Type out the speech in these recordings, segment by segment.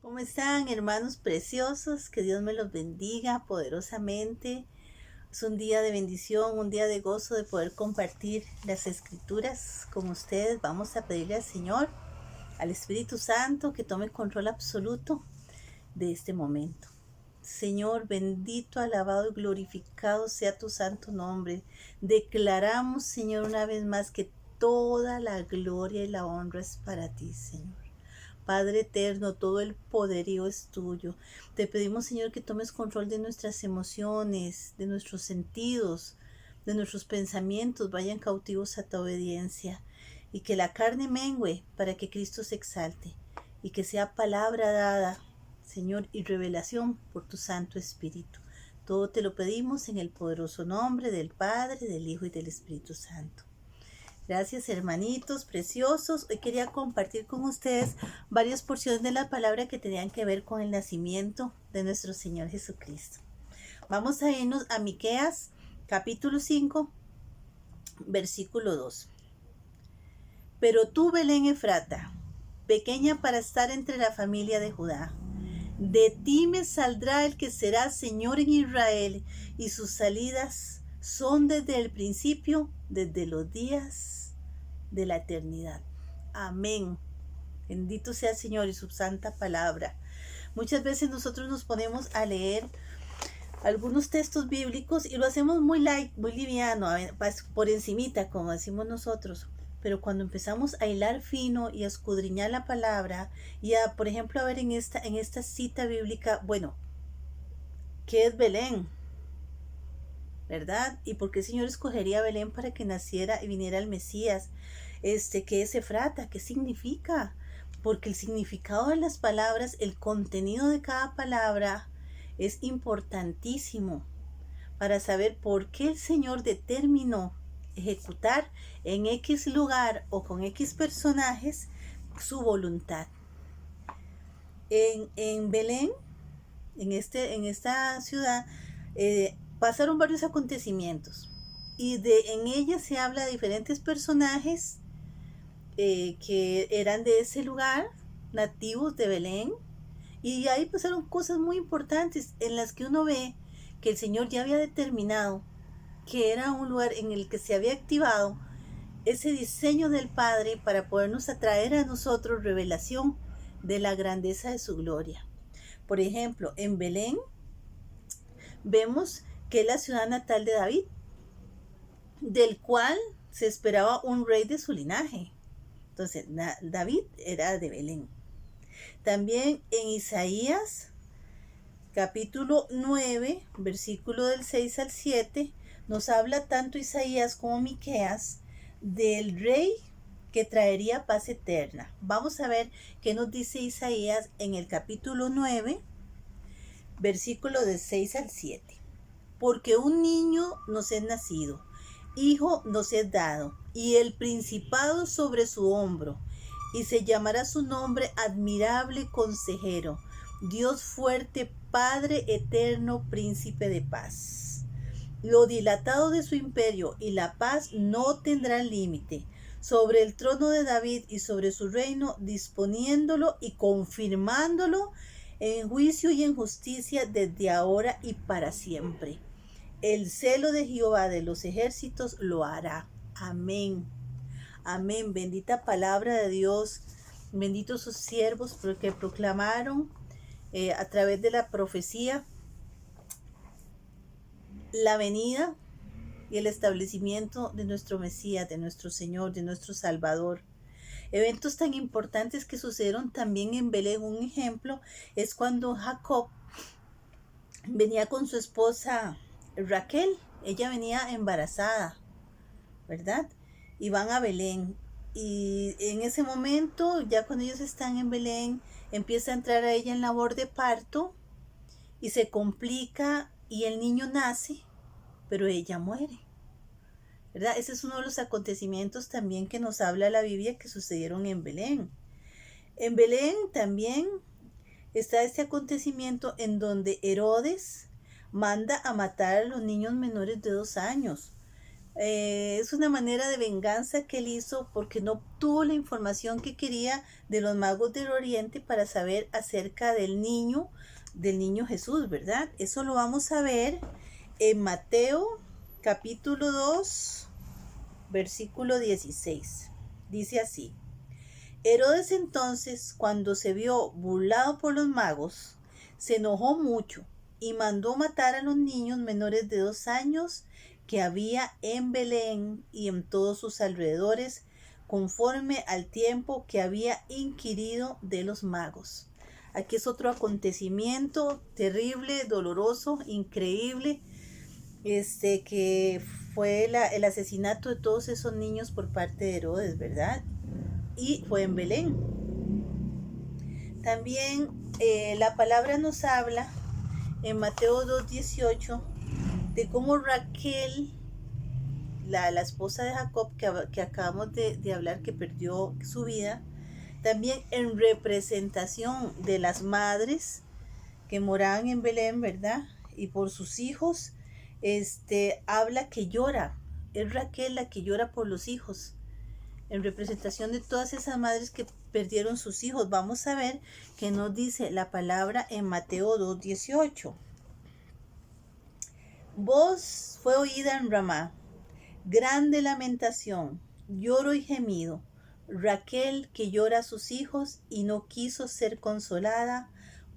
¿Cómo están, hermanos preciosos? Que Dios me los bendiga poderosamente. Es un día de bendición, un día de gozo de poder compartir las escrituras con ustedes. Vamos a pedirle al Señor, al Espíritu Santo, que tome control absoluto de este momento. Señor, bendito, alabado y glorificado sea tu santo nombre. Declaramos, Señor, una vez más que toda la gloria y la honra es para ti, Señor. Padre eterno, todo el poderío es tuyo. Te pedimos, Señor, que tomes control de nuestras emociones, de nuestros sentidos, de nuestros pensamientos, vayan cautivos a tu obediencia, y que la carne mengüe para que Cristo se exalte, y que sea palabra dada, Señor, y revelación por tu Santo Espíritu. Todo te lo pedimos en el poderoso nombre del Padre, del Hijo y del Espíritu Santo. Gracias, hermanitos preciosos. Hoy quería compartir con ustedes varias porciones de la palabra que tenían que ver con el nacimiento de nuestro Señor Jesucristo. Vamos a irnos a Miqueas, capítulo 5, versículo 2. Pero tú, Belén Efrata, pequeña para estar entre la familia de Judá, de ti me saldrá el que será Señor en Israel, y sus salidas son desde el principio, desde los días de la eternidad. Amén. Bendito sea el Señor y su santa palabra. Muchas veces nosotros nos ponemos a leer algunos textos bíblicos y lo hacemos muy light, muy liviano, por encimita, como decimos nosotros. Pero cuando empezamos a hilar fino y a escudriñar la palabra y a, por ejemplo, a ver en esta cita bíblica, bueno, ¿qué es Belén? ¿Verdad? ¿Y por qué el Señor escogería a Belén para que naciera y viniera el Mesías? ¿Qué es Efrata? ¿Qué significa? Porque el significado de las palabras, el contenido de cada palabra es importantísimo para saber por qué el Señor determinó ejecutar en X lugar o con X personajes su voluntad. En Belén, en esta ciudad, pasaron varios acontecimientos y en ella se habla de diferentes personajes que eran de ese lugar, nativos de Belén, y ahí pasaron cosas muy importantes en las que uno ve que el Señor ya había determinado que era un lugar en el que se había activado ese diseño del Padre para podernos atraer a nosotros revelación de la grandeza de su gloria. Por ejemplo, en Belén vemos que es la ciudad natal de David, del cual se esperaba un rey de su linaje. Entonces, David era de Belén. También en Isaías, capítulo 9, versículo del 6 al 7, nos habla tanto Isaías como Miqueas del rey que traería paz eterna. Vamos a ver qué nos dice Isaías en el capítulo 9, versículo del 6 al 7. Porque un niño nos es nacido, hijo nos es dado, y el principado sobre su hombro, y se llamará su nombre admirable consejero, Dios fuerte, Padre eterno, príncipe de paz. Lo dilatado de su imperio y la paz no tendrán límite sobre el trono de David y sobre su reino, disponiéndolo y confirmándolo en juicio y en justicia desde ahora y para siempre. El celo de Jehová de los ejércitos lo hará. Amén. Amén. Bendita palabra de Dios. Benditos sus siervos porque proclamaron a través de la profecía la venida y el establecimiento de nuestro Mesías, de nuestro Señor, de nuestro Salvador. Eventos tan importantes que sucedieron también en Belén. Un ejemplo es cuando Jacob venía con su esposa Raquel. Ella venía embarazada, ¿verdad? Y van a Belén. Y en ese momento, ya cuando ellos están en Belén, empieza a entrar a ella en labor de parto y se complica y el niño nace, pero ella muere, ¿verdad? Ese es uno de los acontecimientos también que nos habla la Biblia que sucedieron en Belén. En Belén también está este acontecimiento en donde Herodes manda a matar a los niños menores de 2 años. Es una manera de venganza que él hizo porque no obtuvo la información que quería de los magos del Oriente para saber acerca del niño Jesús, ¿verdad? Eso lo vamos a ver en Mateo capítulo 2, versículo 16. Dice así: Herodes entonces, cuando se vio burlado por los magos, se enojó mucho y mandó matar a los niños menores de 2 años que había en Belén y en todos sus alrededores, conforme al tiempo que había inquirido de los magos. Aquí es otro acontecimiento terrible, doloroso, increíble, que fue el asesinato de todos esos niños por parte de Herodes, ¿verdad? Y fue en Belén. También la palabra nos habla en Mateo 2:18 de cómo Raquel, la esposa de Jacob que acabamos de hablar, que perdió su vida, también en representación de las madres que moraban en Belén, ¿verdad? Y por sus hijos, habla que llora. Es Raquel la que llora por los hijos, en representación de todas esas madres que perdieron sus hijos. Vamos a ver qué nos dice la palabra en Mateo 2:18. Voz fue oída en Ramá, grande lamentación, lloro y gemido. Raquel que llora a sus hijos y no quiso ser consolada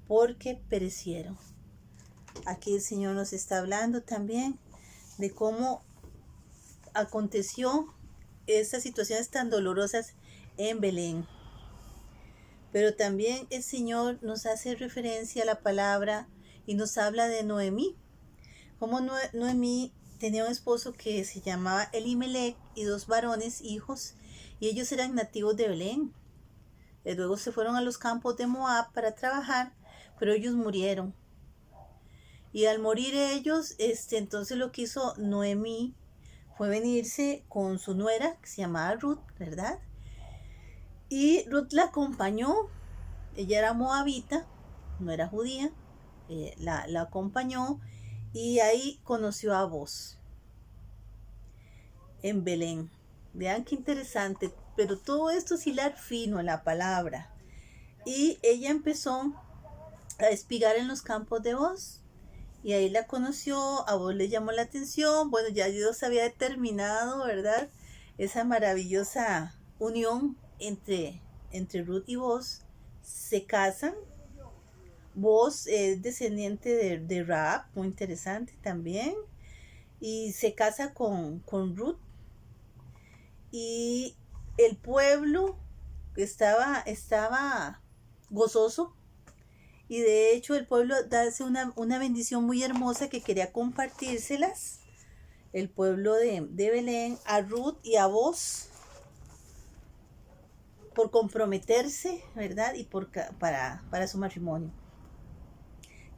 porque perecieron. Aquí el Señor nos está hablando también de cómo aconteció estas situaciones tan dolorosas en Belén. Pero también el Señor nos hace referencia a la palabra y nos habla de Noemí. Como Noemí tenía un esposo que se llamaba Elimelech y 2 varones, hijos, y ellos eran nativos de Belén. Luego se fueron a los campos de Moab para trabajar, pero ellos murieron. Y al morir ellos, entonces lo que hizo Noemí fue venirse con su nuera, que se llamaba Ruth, ¿verdad? Y Ruth la acompañó. Ella era moabita, no era judía. La acompañó y ahí conoció a Boz en Belén. Vean qué interesante, pero todo esto es hilar fino en la palabra. Y ella empezó a espigar en los campos de Boz. Y ahí la conoció, a Boz le llamó la atención. Bueno, ya Dios había determinado, ¿verdad? Esa maravillosa unión entre Ruth y Boz. Se casan. Boz es descendiente de Rahab, muy interesante también. Y se casa con Ruth. Y el pueblo estaba gozoso. Y de hecho el pueblo hace una bendición muy hermosa que quería compartírselas. El pueblo de Belén a Ruth y a Boz por comprometerse, ¿verdad? Y para su matrimonio.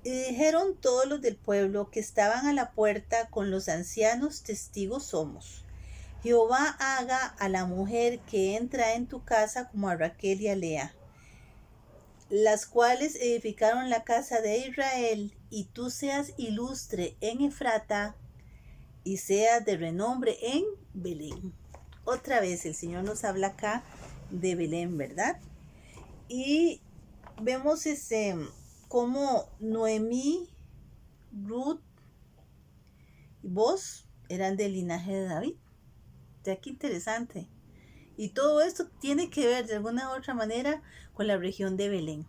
Y dijeron todos los del pueblo que estaban a la puerta con los ancianos: testigos somos. Jehová haga a la mujer que entra en tu casa como a Raquel y a Lea, las cuales edificaron la casa de Israel, y tú seas ilustre en Efrata y seas de renombre en Belén. Otra vez el Señor nos habla acá de Belén, ¿verdad? Y vemos cómo Noemí, Ruth y Boz eran del linaje de David. Ya qué interesante. Y todo esto tiene que ver de alguna u otra manera con la región de Belén.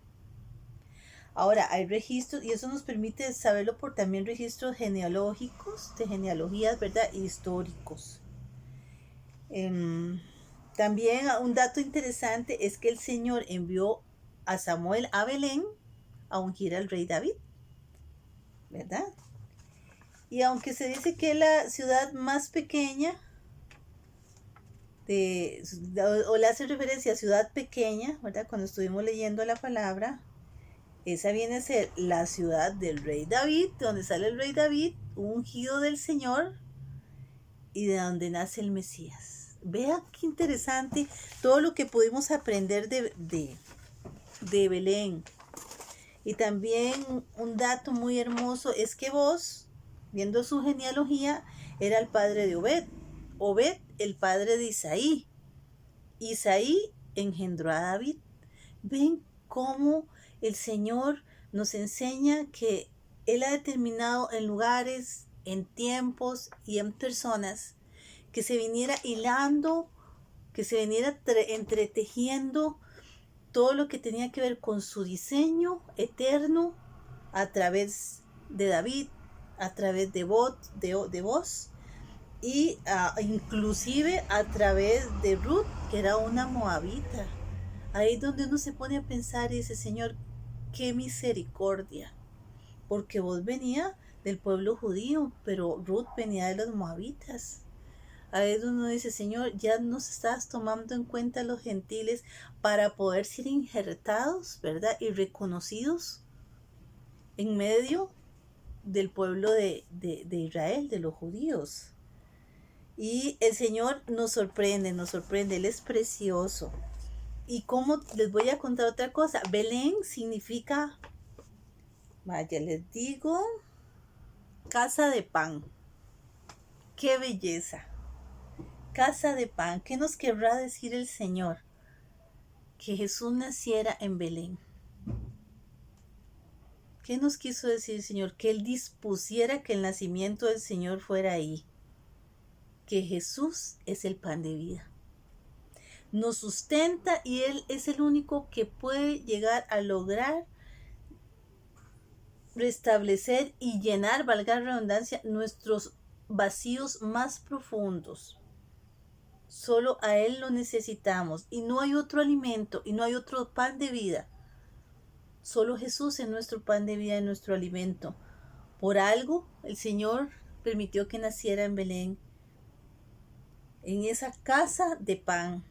Ahora, hay registros, y eso nos permite saberlo por también registros genealógicos, de genealogías, ¿verdad? Históricos. También un dato interesante es que el Señor envió a Samuel a Belén a ungir al rey David, ¿verdad? Y aunque se dice que es la ciudad más pequeña, o le hace referencia a ciudad pequeña, ¿verdad? Cuando estuvimos leyendo la palabra, esa viene a ser la ciudad del rey David, de donde sale el rey David, ungido del Señor, y de donde nace el Mesías. Vean qué interesante todo lo que pudimos aprender de Belén. Y también un dato muy hermoso es que Boz, viendo su genealogía, era el padre de Obed. Obed, el padre de Isaí. Isaí engendró a David. ¿Ven cómo el Señor nos enseña que Él ha determinado en lugares, en tiempos y en personas que se viniera hilando, que se viniera entretejiendo todo lo que tenía que ver con su diseño eterno a través de David, a través de Boz y inclusive a través de Ruth, que era una moabita. Ahí es donde uno se pone a pensar y dice, Señor, qué misericordia, porque vos venía del pueblo judío, pero Ruth venía de los moabitas. Ahí es donde uno dice, Señor, ya nos estás tomando en cuenta los gentiles para poder ser injertados, ¿verdad? Y reconocidos en medio del pueblo de Israel, de los judíos. Y el Señor nos sorprende, Él es precioso. Y como les voy a contar otra cosa, Belén significa, vaya, les digo, casa de pan. ¡Qué belleza! Casa de pan. ¿Qué nos querrá decir el Señor? Que Jesús naciera en Belén. ¿Qué nos quiso decir el Señor? Que Él dispusiera que el nacimiento del Señor fuera ahí. Que Jesús es el pan de vida. Nos sustenta y Él es el único que puede llegar a lograr restablecer y llenar, valga la redundancia, nuestros vacíos más profundos. Solo a Él lo necesitamos y no hay otro alimento y no hay otro pan de vida. Solo Jesús es nuestro pan de vida y nuestro alimento. Por algo el Señor permitió que naciera en Belén, en esa casa de pan.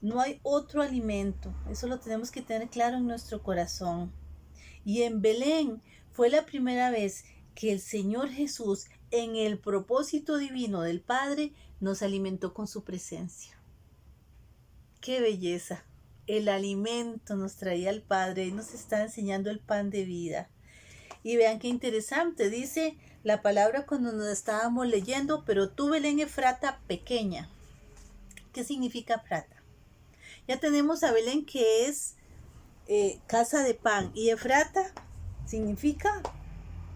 No hay otro alimento. Eso lo tenemos que tener claro en nuestro corazón. Y en Belén fue la primera vez que el Señor Jesús, en el propósito divino del Padre, nos alimentó con su presencia. ¡Qué belleza! El alimento nos traía el Padre y nos está enseñando el pan de vida. Y vean qué interesante, dice la palabra cuando nos estábamos leyendo, pero tú, Belén Efrata, pequeña. ¿Qué significa Efrata? Ya tenemos a Belén, que es casa de pan, y Efrata significa,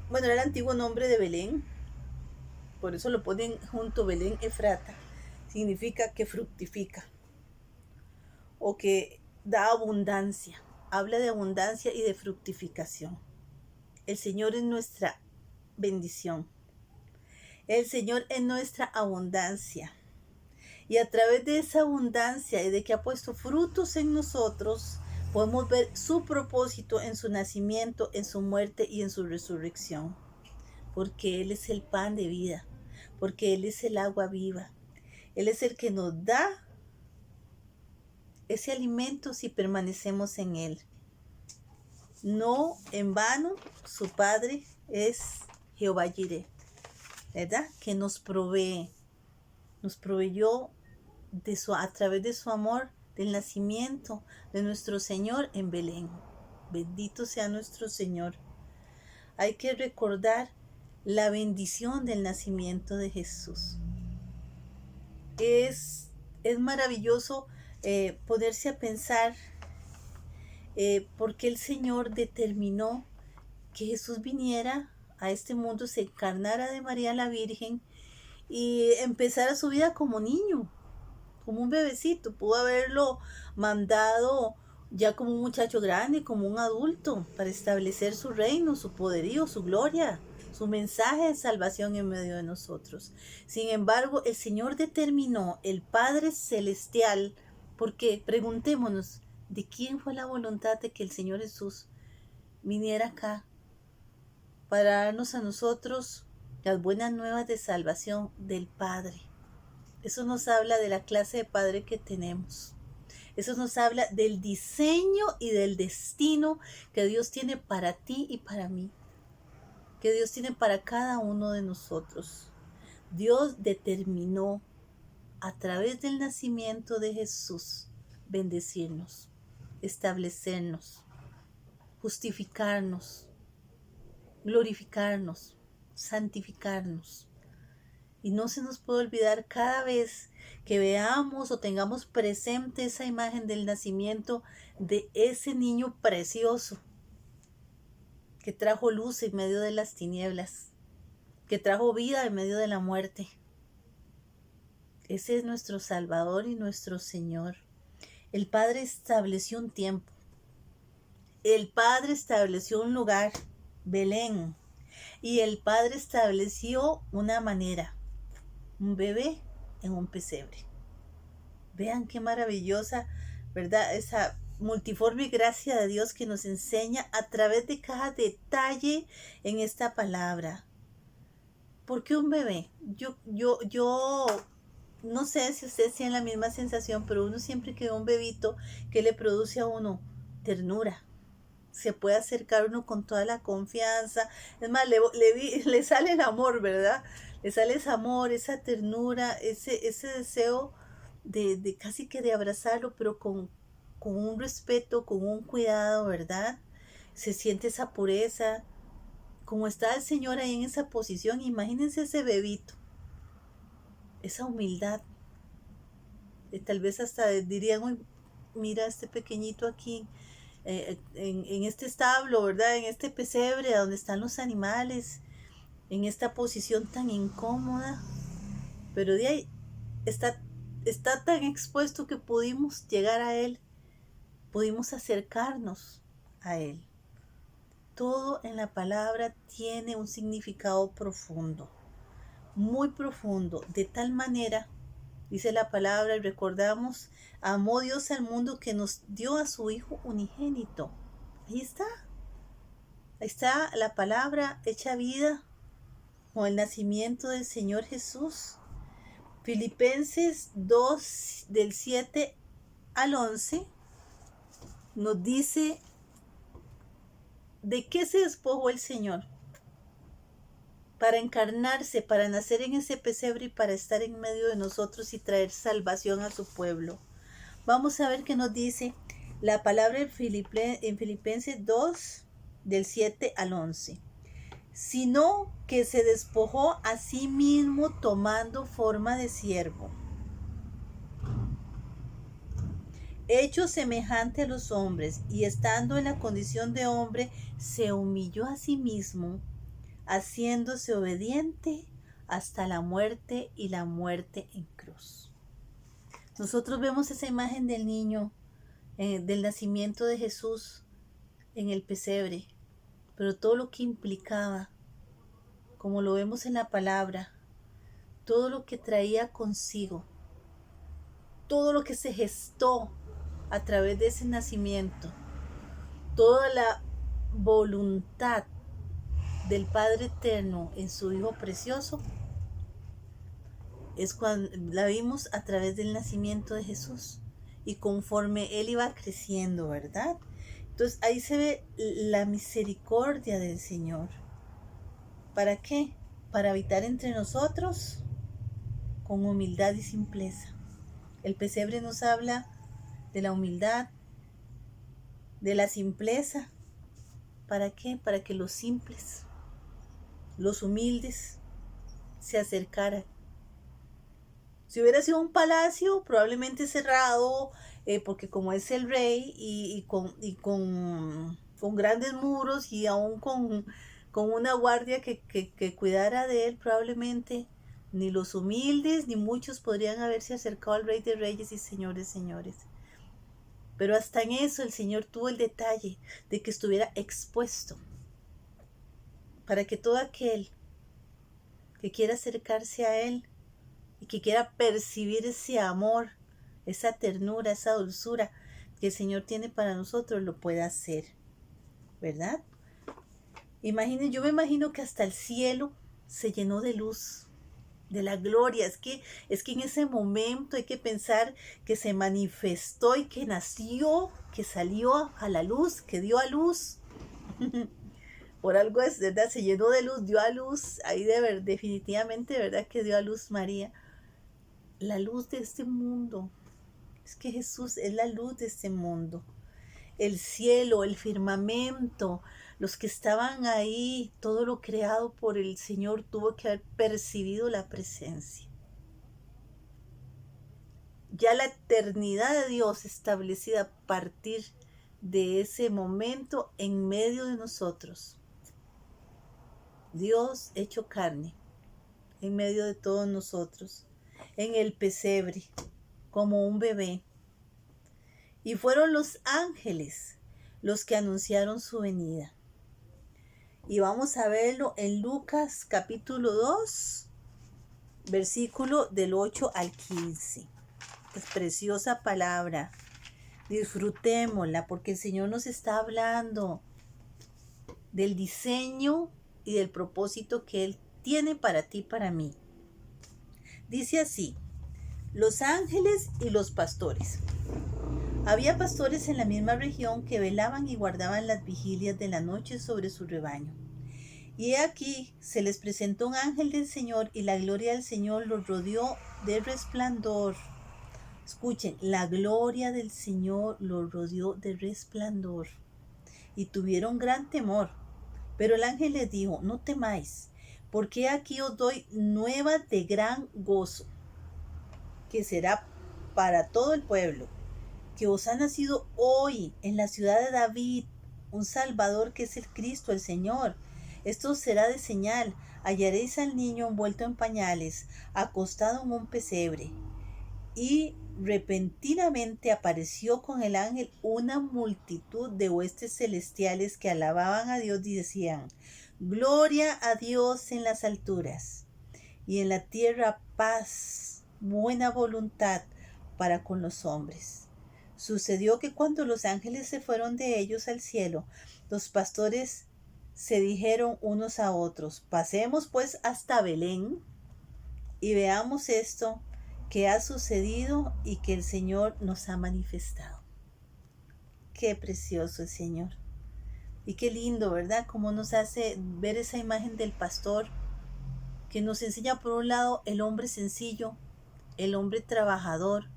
bueno, era el antiguo nombre de Belén, por eso lo ponen junto, Belén Efrata, significa que fructifica o que da abundancia, habla de abundancia y de fructificación. El Señor es nuestra bendición, el Señor es nuestra abundancia, y a través de esa abundancia y de que ha puesto frutos en nosotros, podemos ver su propósito en su nacimiento, en su muerte y en su resurrección. Porque Él es el pan de vida, porque Él es el agua viva. Él es el que nos da ese alimento si permanecemos en Él. No en vano, su Padre es Jehová Jireh, ¿verdad? Que nos proveyó a través de su amor, del nacimiento de nuestro Señor en Belén. Bendito sea nuestro Señor. Hay que recordar la bendición del nacimiento de Jesús. Es maravilloso ponerse a pensar por qué el Señor determinó que Jesús viniera a este mundo, se encarnara de María la Virgen y empezara su vida como niño, como un bebecito. Pudo haberlo mandado ya como un muchacho grande, como un adulto, para establecer su reino, su poderío, su gloria, su mensaje de salvación en medio de nosotros. Sin embargo, el Señor determinó, el Padre Celestial, porque preguntémonos, ¿de quién fue la voluntad de que el Señor Jesús viniera acá para darnos a nosotros las buenas nuevas de salvación del Padre? Eso nos habla de la clase de Padre que tenemos. Eso nos habla del diseño y del destino que Dios tiene para ti y para mí, que Dios tiene para cada uno de nosotros. Dios determinó a través del nacimiento de Jesús bendecirnos, establecernos, justificarnos, glorificarnos, santificarnos. Y no se nos puede olvidar cada vez que veamos o tengamos presente esa imagen del nacimiento de ese niño precioso que trajo luz en medio de las tinieblas, que trajo vida en medio de la muerte. Ese es nuestro Salvador y nuestro Señor. El Padre estableció un tiempo. El Padre estableció un lugar, Belén. Y el Padre estableció una manera, un bebé en un pesebre. Vean qué maravillosa, ¿verdad? Esa multiforme gracia de Dios que nos enseña a través de cada detalle en esta palabra. ¿Por qué un bebé? Yo no sé si ustedes tienen la misma sensación, pero uno siempre que ve un bebito que le produce a uno ternura. Se puede acercar uno con toda la confianza. Es más, le sale el amor, ¿verdad? Le sale ese amor, esa ternura, ese deseo de casi que de abrazarlo, pero con un respeto, con un cuidado, ¿verdad? Se siente esa pureza. Como está el Señor ahí en esa posición, imagínense ese bebito, esa humildad. Tal vez hasta dirían, uy, mira este pequeñito aquí, en este establo, ¿verdad? En este pesebre donde están los animales, en esta posición tan incómoda, pero de ahí está tan expuesto que pudimos llegar a Él, pudimos acercarnos a Él. Todo en la palabra tiene un significado profundo, muy profundo, de tal manera, dice la palabra, y recordamos, amó Dios al mundo que nos dio a su Hijo unigénito. Ahí está la palabra hecha vida con el nacimiento del Señor Jesús. Filipenses 2 del 7 al 11 nos dice de qué se despojó el Señor para encarnarse, para nacer en ese pesebre y para estar en medio de nosotros y traer salvación a su pueblo. Vamos a ver qué nos dice la palabra en Filipenses 2 del 7 al 11. Sino que se despojó a sí mismo tomando forma de siervo, hecho semejante a los hombres, y estando en la condición de hombre, se humilló a sí mismo, haciéndose obediente hasta la muerte y la muerte en cruz. Nosotros vemos esa imagen del niño, del nacimiento de Jesús en el pesebre, pero todo lo que implicaba, como lo vemos en la palabra, todo lo que traía consigo, todo lo que se gestó a través de ese nacimiento, toda la voluntad del Padre Eterno en su Hijo precioso, es cuando la vimos a través del nacimiento de Jesús y conforme Él iba creciendo, ¿verdad? Entonces ahí se ve la misericordia del Señor. ¿Para qué? Para habitar entre nosotros con humildad y simpleza. El pesebre nos habla de la humildad, de la simpleza. ¿Para qué? Para que los simples, los humildes, se acercaran. Si hubiera sido un palacio, probablemente cerrado, porque como es el rey y con grandes muros y aún con una guardia que cuidara de él, probablemente ni los humildes ni muchos podrían haberse acercado al Rey de Reyes y Señores, señores. Pero hasta en eso el Señor tuvo el detalle de que estuviera expuesto para que todo aquel que quiera acercarse a Él y que quiera percibir ese amor, esa ternura, esa dulzura que el Señor tiene para nosotros, lo pueda hacer, ¿verdad? Imaginen, yo me imagino que hasta el cielo se llenó de luz, de la gloria. Es que en ese momento hay que pensar que se manifestó y que nació, que salió a la luz, que dio a luz. Por algo es, ¿verdad? Se llenó de luz, dio a luz. Ahí definitivamente, ¿verdad? Que dio a luz María. La luz de este mundo. Es que Jesús es la luz de este mundo. el cielo, el firmamento, los que estaban ahí, todo lo creado por el Señor tuvo que haber percibido la presencia. Ya la eternidad de Dios establecida a partir de ese momento en medio de nosotros. Dios hecho carne en medio de todos nosotros, en el pesebre, como un bebé. Y fueron los ángeles los que anunciaron su venida. Y vamos a verlo en Lucas capítulo 2, versículo del 8 al 15. Es preciosa palabra. Disfrutémosla porque el Señor nos está hablando del diseño y del propósito que Él tiene para ti y para mí. Dice así: los ángeles y los pastores. Había pastores en la misma región que velaban y guardaban las vigilias de la noche sobre su rebaño. Y he aquí, se les presentó un ángel del Señor y la gloria del Señor los rodeó de resplandor. Escuchen, la gloria del Señor los rodeó de resplandor. Y tuvieron gran temor. Pero el ángel les dijo: no temáis, porque aquí os doy nueva de gran gozo, que será para todo el pueblo, que os ha nacido hoy en la ciudad de David un Salvador, que es el Cristo, el Señor. Esto será de señal: hallaréis al niño envuelto en pañales, acostado en un pesebre. Y repentinamente apareció con el ángel una multitud de huestes celestiales que alababan a Dios y decían: gloria a Dios en las alturas, y en la tierra paz, buena voluntad para con los hombres. Sucedió que cuando los ángeles se fueron de ellos al cielo, los pastores se dijeron unos a otros: pasemos pues hasta Belén y veamos esto que ha sucedido y que el Señor nos ha manifestado. Qué precioso el Señor. Y qué lindo, ¿verdad? Cómo nos hace ver esa imagen del pastor, que nos enseña por un lado el hombre sencillo, el hombre trabajador,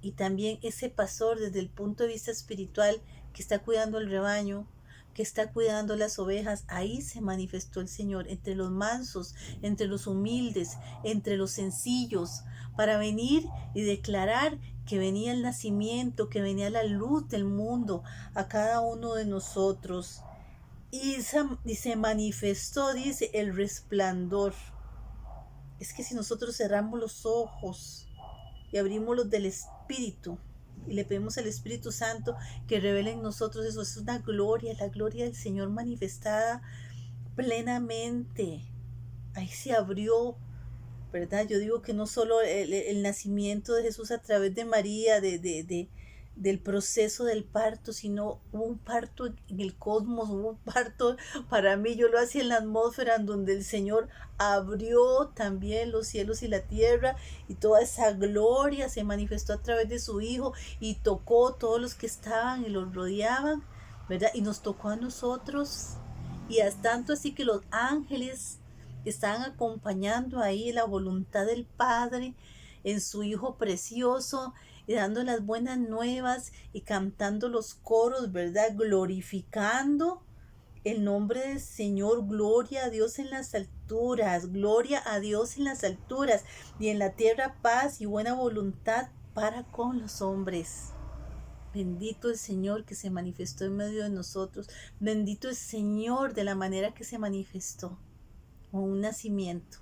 y también ese pastor desde el punto de vista espiritual que está cuidando el rebaño, que está cuidando las ovejas. Ahí se manifestó el Señor, entre los mansos, entre los humildes, entre los sencillos, para venir y declarar que venía el nacimiento, que venía la luz del mundo a cada uno de nosotros. Y se manifestó, dice, el resplandor. Es que si nosotros cerramos los ojos y abrimos los del Espíritu y le pedimos al Espíritu Santo que revele en nosotros eso, es una gloria, la gloria del Señor manifestada plenamente. Ahí se abrió, ¿verdad? Yo digo que no solo el nacimiento de Jesús a través de María, del proceso del parto, sino hubo un parto en el cosmos, hubo un parto para mí, yo lo hacía en la atmósfera, en donde el Señor abrió también los cielos y la tierra, y toda esa gloria se manifestó a través de su Hijo, y tocó todos los que estaban y los rodeaban, ¿verdad? Y nos tocó a nosotros, y hasta tanto así que los ángeles estaban acompañando ahí la voluntad del Padre en su Hijo precioso, y dando las buenas nuevas y cantando los coros, ¿verdad? Glorificando el nombre del Señor. Gloria a Dios en las alturas, gloria a Dios en las alturas, y en la tierra paz y buena voluntad para con los hombres. Bendito el Señor que se manifestó en medio de nosotros. Bendito el Señor de la manera que se manifestó. Con un nacimiento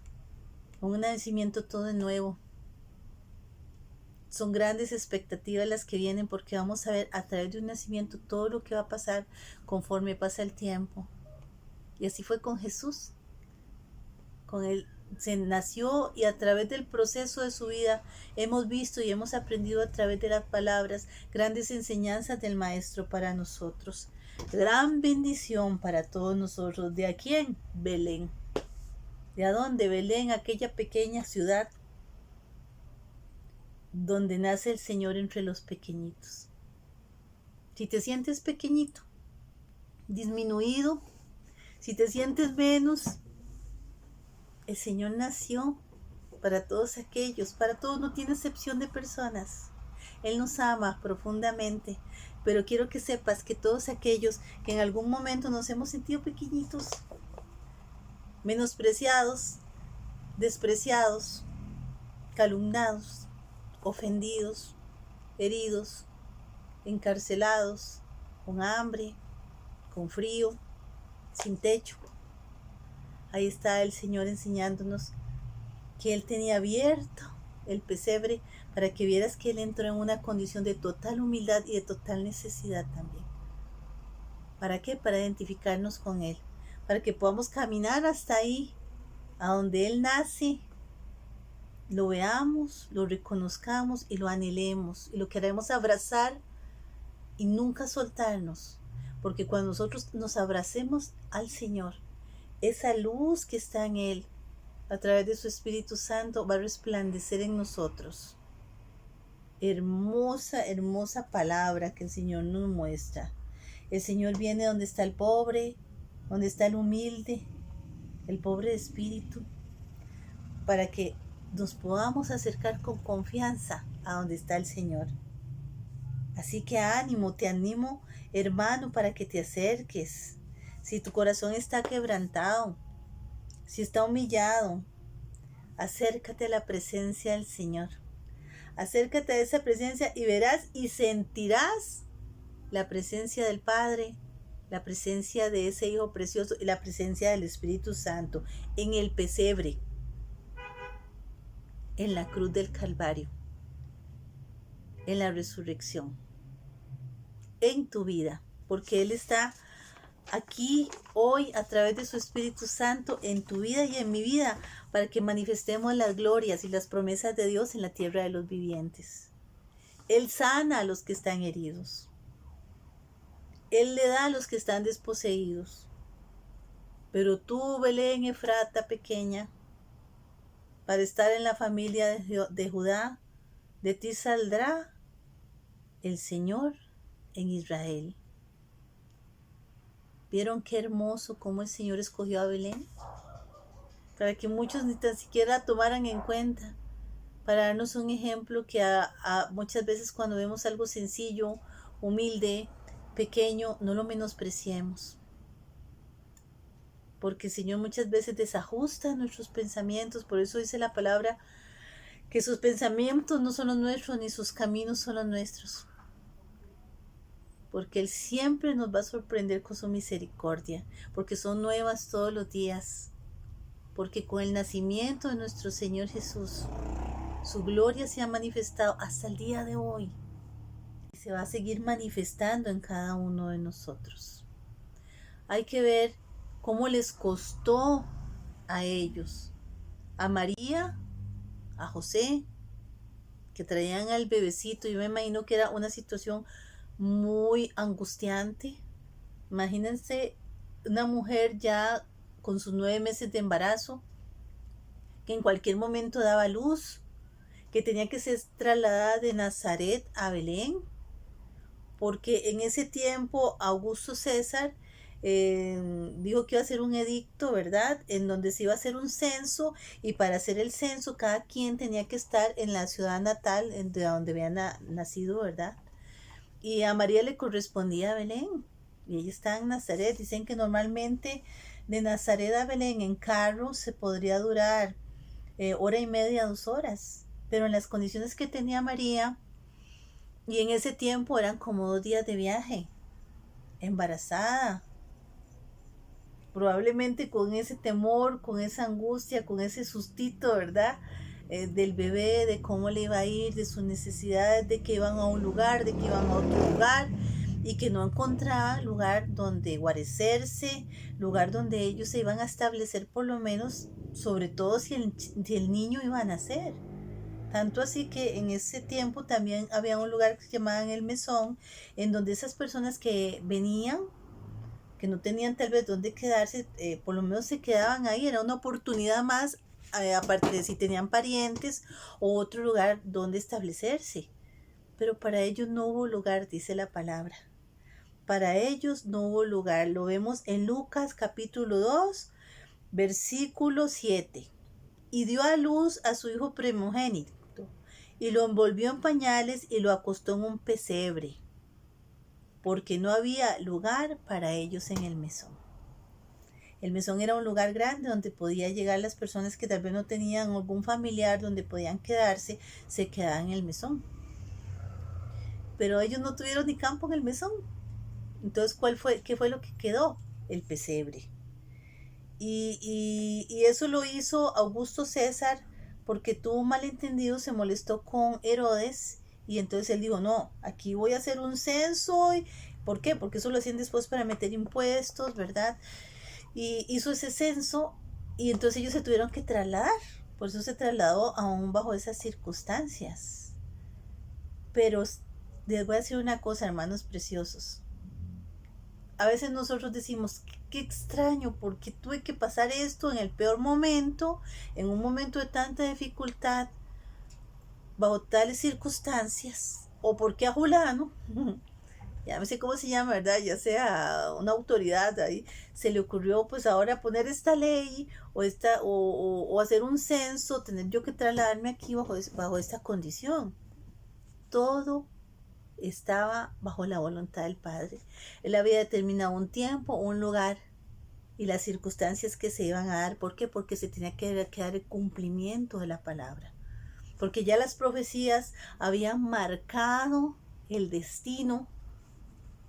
todo de nuevo. Son grandes expectativas las que vienen, porque vamos a ver a través de un nacimiento todo lo que va a pasar conforme pasa el tiempo. Y así fue con Jesús. Con él se nació, y a través del proceso de su vida hemos visto y hemos aprendido a través de las palabras grandes enseñanzas del Maestro para nosotros. Gran bendición para todos nosotros. ¿De a quién? Belén. ¿De a dónde? Belén, aquella pequeña ciudad donde nace el Señor entre los pequeñitos. Si te sientes pequeñito, disminuido, si te sientes menos, el Señor nació para todos aquellos, para todos, no tiene excepción de personas. Él nos ama profundamente, pero quiero que sepas que todos aquellos que en algún momento nos hemos sentido pequeñitos, menospreciados, despreciados, calumniados, ofendidos, heridos, encarcelados, con hambre, con frío, sin techo. Ahí está el Señor enseñándonos que Él tenía abierto el pesebre para que vieras que Él entró en una condición de total humildad y de total necesidad también. ¿Para qué? Para identificarnos con Él, para que podamos caminar hasta ahí, a donde Él nace, lo veamos, lo reconozcamos y lo anhelemos y lo queremos abrazar y nunca soltarnos, porque cuando nosotros nos abracemos al Señor, esa luz que está en Él, a través de su Espíritu Santo, va a resplandecer en nosotros. Hermosa, hermosa palabra que el Señor nos muestra. El Señor viene donde está el pobre, donde está el humilde, el pobre de espíritu, para que nos podamos acercar con confianza a donde está el Señor. Así que ánimo, te animo, hermano, para que te acerques. Si tu corazón está quebrantado, si está humillado, acércate a la presencia del Señor. Acércate a esa presencia y verás y sentirás la presencia del Padre, la presencia de ese Hijo precioso y la presencia del Espíritu Santo en el pesebre, en la cruz del Calvario, en la resurrección, en tu vida, porque Él está aquí hoy a través de su Espíritu Santo en tu vida y en mi vida, para que manifestemos las glorias y las promesas de Dios en la tierra de los vivientes. Él sana a los que están heridos. Él le da a los que están desposeídos. Pero tú, Belén Efrata pequeña, para estar en la familia de Judá, de ti saldrá el Señor en Israel. ¿Vieron qué hermoso cómo el Señor escogió a Belén? Para que muchos ni tan siquiera tomaran en cuenta, para darnos un ejemplo que muchas veces cuando vemos algo sencillo, humilde, pequeño, no lo menospreciemos. Porque el Señor muchas veces desajusta nuestros pensamientos, por eso dice la palabra que sus pensamientos no son los nuestros, ni sus caminos son los nuestros. Porque Él siempre nos va a sorprender con su misericordia, porque son nuevas todos los días. Porque con el nacimiento de nuestro Señor Jesús, su gloria se ha manifestado hasta el día de hoy. Y se va a seguir manifestando en cada uno de nosotros. Hay que ver cómo les costó a ellos, a María, a José, que traían al bebecito. Yo me imagino que era una situación muy angustiante. Imagínense una mujer ya con sus 9 meses de embarazo, que en cualquier momento daba luz, que tenía que ser trasladada de Nazaret a Belén, porque en ese tiempo Augusto César dijo que iba a hacer un edicto, ¿verdad? En donde se iba a hacer un censo, y para hacer el censo cada quien tenía que estar en la ciudad natal de donde había nacido, ¿verdad? Y a María le correspondía a Belén, y ella está en Nazaret. Dicen que normalmente de Nazaret a Belén en carro se podría durar 1:30, 2 horas, pero en las condiciones que tenía María, y en ese tiempo eran como 2 días de viaje, embarazada, probablemente con ese temor, con esa angustia, con ese sustito, ¿verdad? Del bebé, de cómo le iba a ir, de sus necesidades, de que iban a un lugar, de que iban a otro lugar, y que no encontraba lugar donde guarecerse, lugar donde ellos se iban a establecer, por lo menos, sobre todo si el niño iba a nacer. Tanto así que en ese tiempo también había un lugar que se llamaban el mesón, en donde esas personas que venían, que no tenían tal vez dónde quedarse, por lo menos se quedaban ahí. Era una oportunidad más, aparte de si tenían parientes o otro lugar donde establecerse. Pero para ellos no hubo lugar, dice la palabra. Para ellos no hubo lugar. Lo vemos en Lucas capítulo 2, versículo 7. Y dio a luz a su hijo primogénito, y lo envolvió en pañales y lo acostó en un pesebre, porque no había lugar para ellos en el mesón. El mesón era un lugar grande donde podía llegar las personas que tal vez no tenían algún familiar donde podían quedarse, se quedaban en el mesón. Pero ellos no tuvieron ni campo en el mesón. Entonces, ¿qué fue lo que quedó? El pesebre. Y eso lo hizo Augusto César porque tuvo un malentendido, se molestó con Herodes y entonces él dijo, no, aquí voy a hacer un censo. ¿Por qué? Porque eso lo hacían después para meter impuestos, ¿verdad? Y hizo ese censo y entonces ellos se tuvieron que trasladar. Por eso se trasladó aún bajo esas circunstancias. Pero les voy a decir una cosa, hermanos preciosos. A veces nosotros decimos, qué extraño, porque tuve que pasar esto en el peor momento, en un momento de tanta dificultad, bajo tales circunstancias, o porque a fulano, ya no sé cómo se llama, ¿verdad? Ya sea una autoridad ahí, se le ocurrió pues ahora poner esta ley o hacer un censo, tener yo que trasladarme aquí bajo esta condición. Todo estaba bajo la voluntad del Padre. Él había determinado un tiempo, un lugar y las circunstancias que se iban a dar. ¿Por qué? Porque se tenía que dar el cumplimiento de la palabra. Porque ya las profecías habían marcado el destino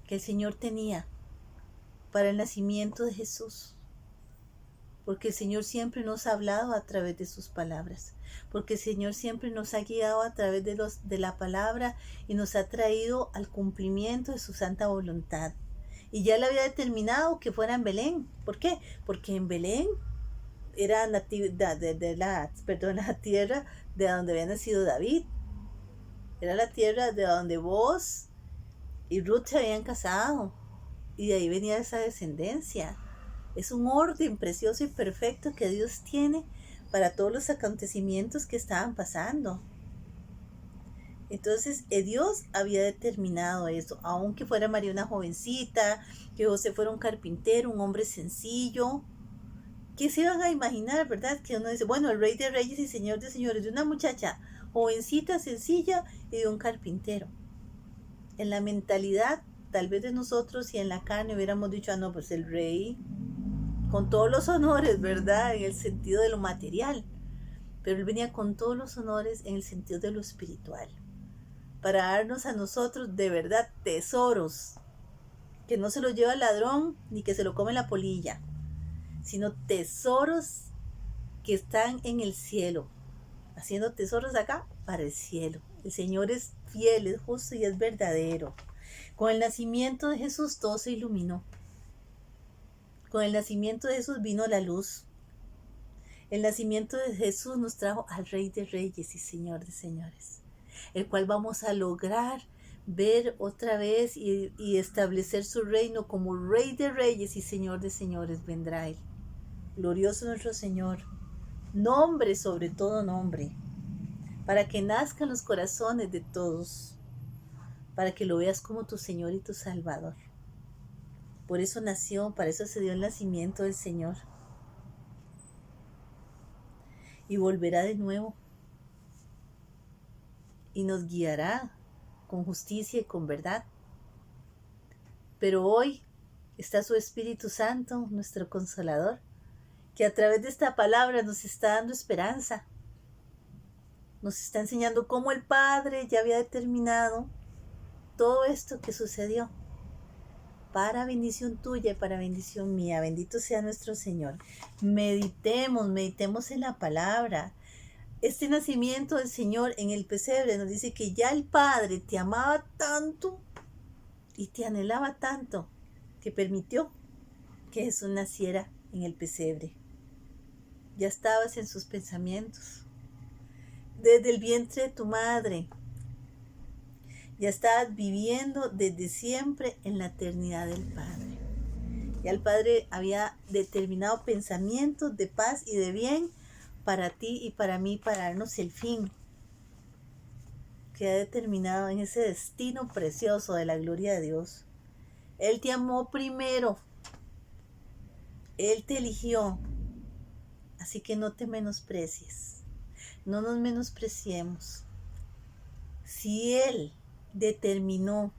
que el Señor tenía para el nacimiento de Jesús. Porque el Señor siempre nos ha hablado a través de sus palabras, porque el Señor siempre nos ha guiado a través de la palabra y nos ha traído al cumplimiento de su santa voluntad. Y ya le había determinado que fuera en Belén. ¿Por qué? Porque en Belén era la tierra de donde había nacido David. Era la tierra de donde vos y Ruth se habían casado. Y de ahí venía esa descendencia. Es un orden precioso y perfecto que Dios tiene para todos los acontecimientos que estaban pasando. Entonces, Dios había determinado eso, aunque fuera María una jovencita, que José fuera un carpintero, un hombre sencillo. ¿Qué se iban a imaginar, verdad? Que uno dice, bueno, el Rey de Reyes y Señor de Señores, de una muchacha jovencita, sencilla y de un carpintero. En la mentalidad, tal vez de nosotros y en la carne hubiéramos dicho, ah, no, pues el Rey con todos los honores, ¿verdad? En el sentido de lo material. Pero Él venía con todos los honores en el sentido de lo espiritual. Para darnos a nosotros de verdad tesoros. Que no se lo lleva el ladrón ni que se lo come la polilla. Sino tesoros que están en el cielo. Haciendo tesoros acá para el cielo. El Señor es fiel, es justo y es verdadero. Con el nacimiento de Jesús todo se iluminó. Con el nacimiento de Jesús vino la luz. El nacimiento de Jesús nos trajo al Rey de Reyes y Señor de Señores, el cual vamos a lograr ver otra vez y establecer su reino como Rey de Reyes y Señor de Señores. Vendrá Él. Glorioso nuestro Señor. Nombre sobre todo nombre, para que nazcan los corazones de todos, para que lo veas como tu Señor y tu Salvador. Por eso nació, para eso se dio el nacimiento del Señor. Y volverá de nuevo. Y nos guiará con justicia y con verdad. Pero hoy está su Espíritu Santo, nuestro Consolador, que a través de esta palabra nos está dando esperanza. Nos está enseñando cómo el Padre ya había determinado todo esto que sucedió para bendición tuya y para bendición mía. Bendito sea nuestro Señor. Meditemos en la palabra. Este nacimiento del Señor en el pesebre nos dice que ya el Padre te amaba tanto y te anhelaba tanto que permitió que Jesús naciera en el pesebre. Ya estabas en sus pensamientos. Desde el vientre de tu madre. Ya estabas viviendo desde siempre en la eternidad del Padre. Ya el Padre había determinado pensamientos de paz y de bien para ti y para mí, para darnos el fin que ha determinado en ese destino precioso de la gloria de Dios. Él te amó primero. Él te eligió. Así que no te menosprecies. No nos menospreciemos. Si Él determinó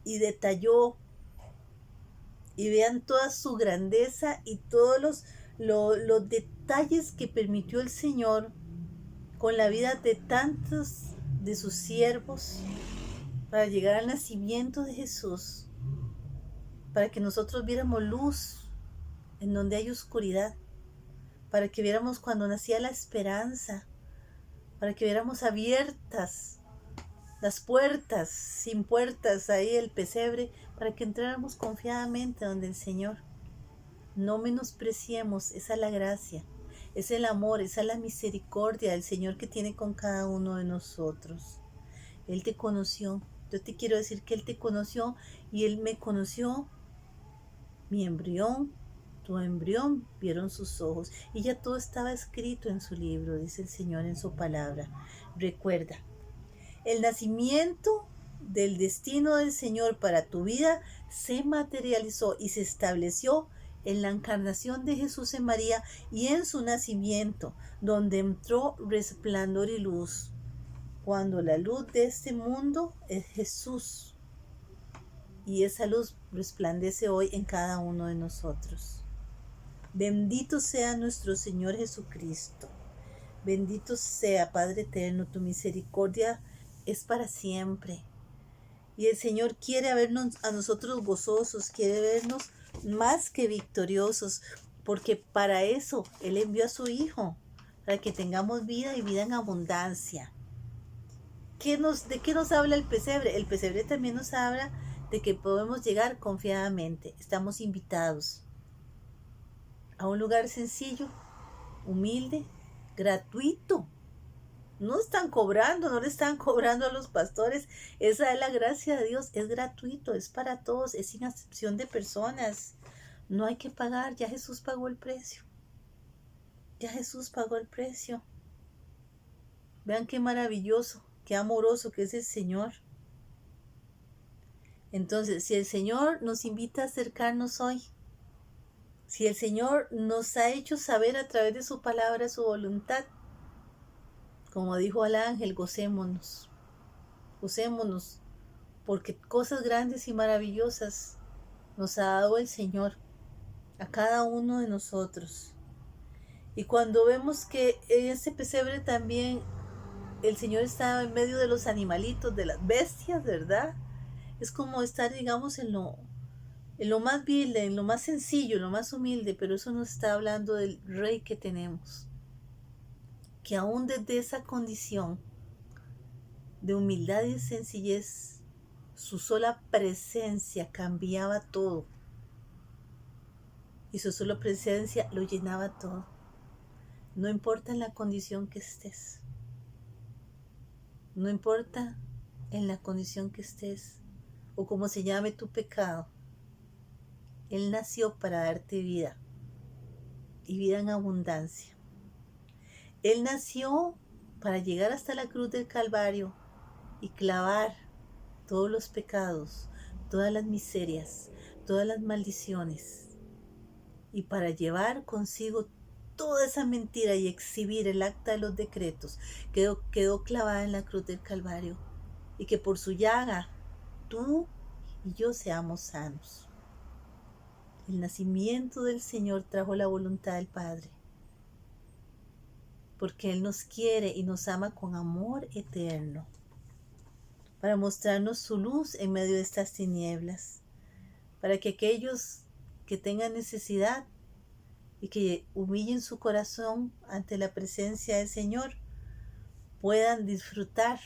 y detalló, y vean toda su grandeza y todos los detalles que permitió el Señor con la vida de tantos de sus siervos para llegar al nacimiento de Jesús, para que nosotros viéramos luz en donde hay oscuridad, para que viéramos cuando nacía la esperanza, para que viéramos abiertas las puertas, sin puertas, ahí el pesebre, para que entráramos confiadamente donde el Señor. No menospreciemos, esa es la gracia, es el amor, esa es la misericordia del Señor que tiene con cada uno de nosotros. Él te conoció, yo te quiero decir que Él te conoció y Él me conoció. Mi embrión, tu embrión, vieron sus ojos y ya todo estaba escrito en su libro, dice el Señor en su palabra. Recuerda, el nacimiento del destino del Señor para tu vida se materializó y se estableció en la encarnación de Jesús en María y en su nacimiento, donde entró resplandor y luz. Cuando la luz de este mundo es Jesús, y esa luz resplandece hoy en cada uno de nosotros. Bendito sea nuestro Señor Jesucristo. Bendito sea, Padre eterno, tu misericordia es para siempre. Y el Señor quiere vernos a nosotros gozosos, quiere vernos más que victoriosos, porque para eso Él envió a su Hijo, para que tengamos vida y vida en abundancia. ¿De qué nos habla el pesebre? El pesebre también nos habla de que podemos llegar confiadamente. Estamos invitados a un lugar sencillo, humilde, gratuito. No están cobrando, no le están cobrando a los pastores. Esa es la gracia de Dios, es gratuito, es para todos, es sin acepción de personas. No hay que pagar, ya Jesús pagó el precio. Ya Jesús pagó el precio. Vean qué maravilloso, qué amoroso que es el Señor. Entonces, si el Señor nos invita a acercarnos hoy, si el Señor nos ha hecho saber a través de su palabra su voluntad, como dijo al ángel, gocémonos, gocémonos, porque cosas grandes y maravillosas nos ha dado el Señor a cada uno de nosotros. Y cuando vemos que en ese pesebre también el Señor estaba en medio de los animalitos, de las bestias, ¿verdad? Es como estar, digamos, en lo más vil, en lo más sencillo, en lo más humilde, pero eso nos está hablando del Rey que tenemos. Que aún desde esa condición de humildad y sencillez, su sola presencia cambiaba todo. Y su sola presencia lo llenaba todo. No importa en la condición que estés. No importa en la condición que estés o cómo se llame tu pecado. Él nació para darte vida y vida en abundancia. Él nació para llegar hasta la cruz del Calvario y clavar todos los pecados, todas las miserias, todas las maldiciones, y para llevar consigo toda esa mentira y exhibir el acta de los decretos, quedó clavada en la cruz del Calvario, y que por su llaga tú y yo seamos sanos. El nacimiento del Señor trajo la voluntad del Padre, porque Él nos quiere y nos ama con amor eterno, para mostrarnos su luz en medio de estas tinieblas, para que aquellos que tengan necesidad y que humillen su corazón ante la presencia del Señor puedan disfrutar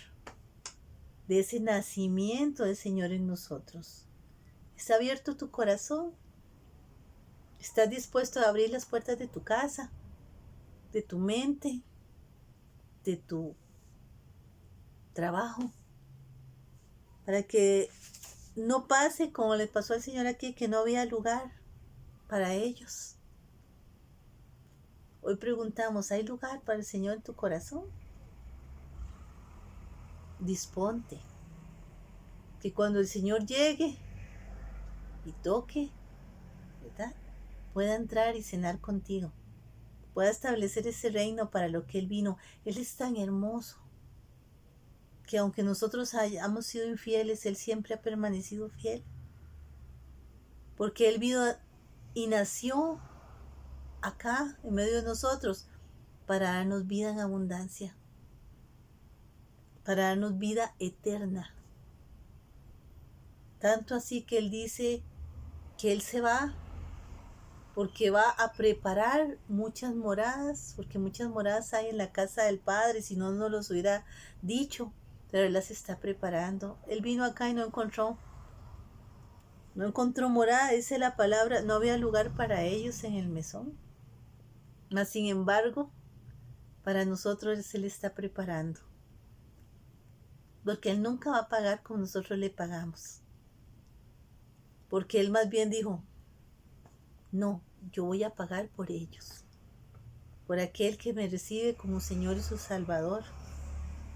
de ese nacimiento del Señor en nosotros. ¿Está abierto tu corazón? ¿Estás dispuesto a abrir las puertas de tu casa, de tu mente, de tu trabajo, para que no pase como les pasó al Señor aquí, que no había lugar para ellos? Hoy preguntamos, ¿hay lugar para el Señor en tu corazón? Disponte, que cuando el Señor llegue y toque, ¿verdad?, pueda entrar y cenar contigo, pueda establecer ese reino para lo que Él vino. Él es tan hermoso, que aunque nosotros hayamos sido infieles, Él siempre ha permanecido fiel. Porque Él vino y nació acá, en medio de nosotros, para darnos vida en abundancia, para darnos vida eterna. Tanto así que Él dice que Él se va porque va a preparar muchas moradas, porque muchas moradas hay en la casa del Padre, si no nos los hubiera dicho, pero Él las está preparando. Él vino acá y no encontró morada, dice la palabra, no había lugar para ellos en el mesón. Mas sin embargo, para nosotros Él está preparando, porque Él nunca va a pagar como nosotros le pagamos, porque Él más bien dijo, no, yo voy a pagar por ellos, por aquel que me recibe como Señor y su Salvador,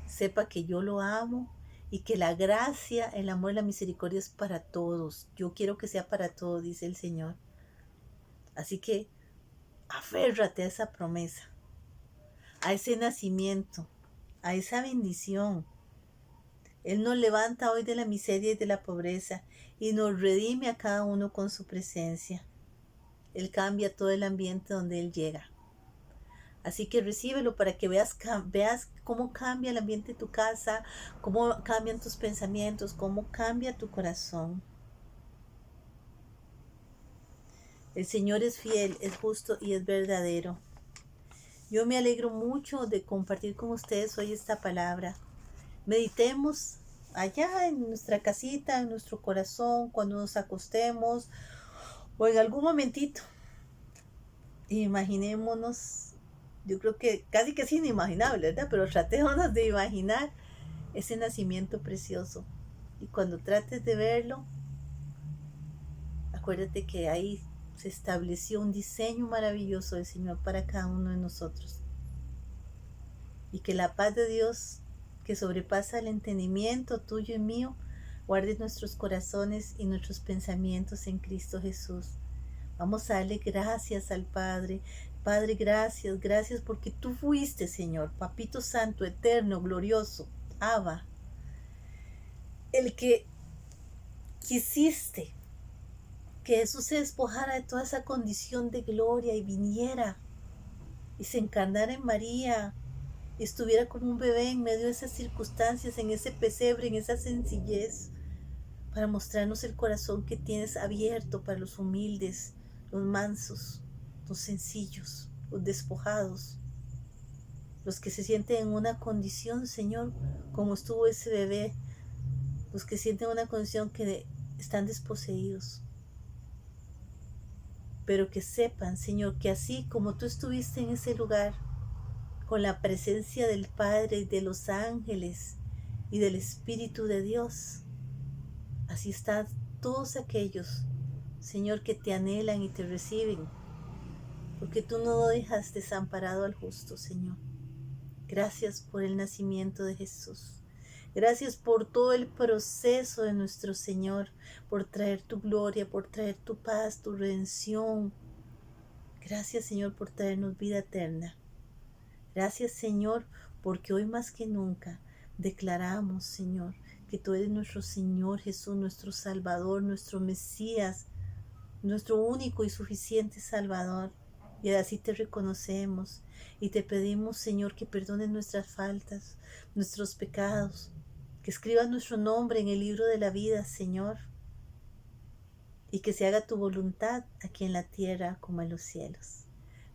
sepa que yo lo amo y que la gracia, el amor y la misericordia es para todos. Yo quiero que sea para todos, dice el Señor. Así que aférrate a esa promesa, a ese nacimiento, a esa bendición. Él nos levanta hoy de la miseria y de la pobreza y nos redime a cada uno con su presencia. Él cambia todo el ambiente donde Él llega. Así que recíbelo para que veas cómo cambia el ambiente de tu casa, cómo cambian tus pensamientos, cómo cambia tu corazón. El Señor es fiel, es justo y es verdadero. Yo me alegro mucho de compartir con ustedes hoy esta palabra. Meditemos allá en nuestra casita, en nuestro corazón, cuando nos acostemos o en algún momentito. Imaginémonos, yo creo que casi que es inimaginable, ¿verdad? Pero tratémonos de imaginar ese nacimiento precioso. Y cuando trates de verlo, acuérdate que ahí se estableció un diseño maravilloso del Señor para cada uno de nosotros. Y que la paz de Dios, que sobrepasa el entendimiento tuyo y mío, guarde nuestros corazones y nuestros pensamientos en Cristo Jesús. Vamos a darle gracias al Padre. Padre, gracias, gracias porque tú fuiste, Señor, Papito Santo, eterno, glorioso, Abba, el que quisiste que Jesús se despojara de toda esa condición de gloria y viniera y se encarnara en María y estuviera como un bebé en medio de esas circunstancias, en ese pesebre, en esa sencillez, para mostrarnos el corazón que tienes abierto para los humildes, los mansos, los sencillos, los despojados, los que se sienten en una condición, Señor, como estuvo ese bebé, los que sienten una condición que están desposeídos. Pero que sepan, Señor, que así como tú estuviste en ese lugar, con la presencia del Padre y de los ángeles y del Espíritu de Dios, así están todos aquellos, Señor, que te anhelan y te reciben, porque tú no dejas desamparado al justo, Señor. Gracias por el nacimiento de Jesús. Gracias por todo el proceso de nuestro Señor, por traer tu gloria, por traer tu paz, tu redención. Gracias, Señor, por traernos vida eterna. Gracias, Señor, porque hoy más que nunca declaramos, Señor, que tú eres nuestro Señor Jesús, nuestro Salvador, nuestro Mesías, nuestro único y suficiente Salvador. Y así te reconocemos y te pedimos, Señor, que perdones nuestras faltas, nuestros pecados, que escribas nuestro nombre en el libro de la vida, Señor, y que se haga tu voluntad aquí en la tierra como en los cielos.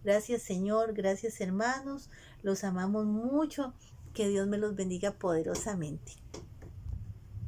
Gracias, Señor, gracias, hermanos, los amamos mucho, que Dios me los bendiga poderosamente.